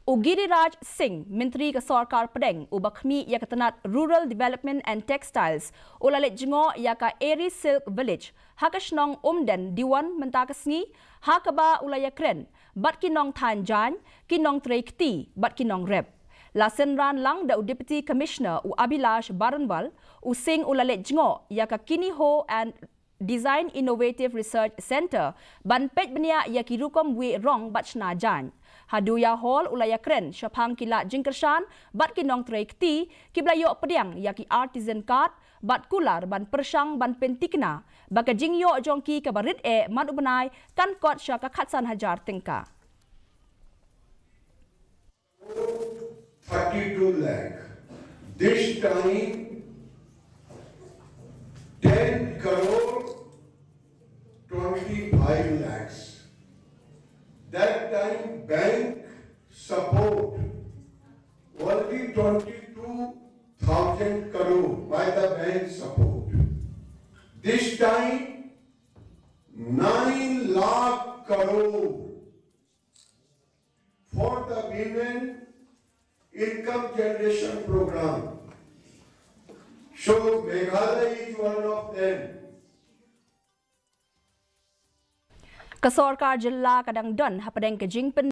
Giriraj Singh, Myntri ke Sorkar Pdeng, bakmi ia ketenat Rural Development and Textiles, Leit Jngoh ia ka Eri Silk Village, hakasnong Umden Diwan mentakasngi, hakaba ulaya kren, bat kinong Tanjan, kinong Treikti, bat kinong Rep. Lasenran lang da Deputy Commissioner Abilash Baranwal, Singh Leit Jngoh ia ka Kiniho and Design Innovative Research Center, ban pet benia ia kirukom we rong bat jan. Haduya hall ulaya kren syapang kila jingkersan bat kinong treikti kiblayo Pdeng yaki artisan card bat kular ban persang ban pentikna baka jingyo jongki kabarit man ubenai kan kot syaka khatsan hajar tingka 32 lakh. This time 10 crore 25 lakhs. That time bank support only 22,000 crore by the bank support. This time 9 lakh crore for the women income generation program. So Meghalaya is one of them. Ke Sorkar Jilla kadang don Pdeng ke jingpen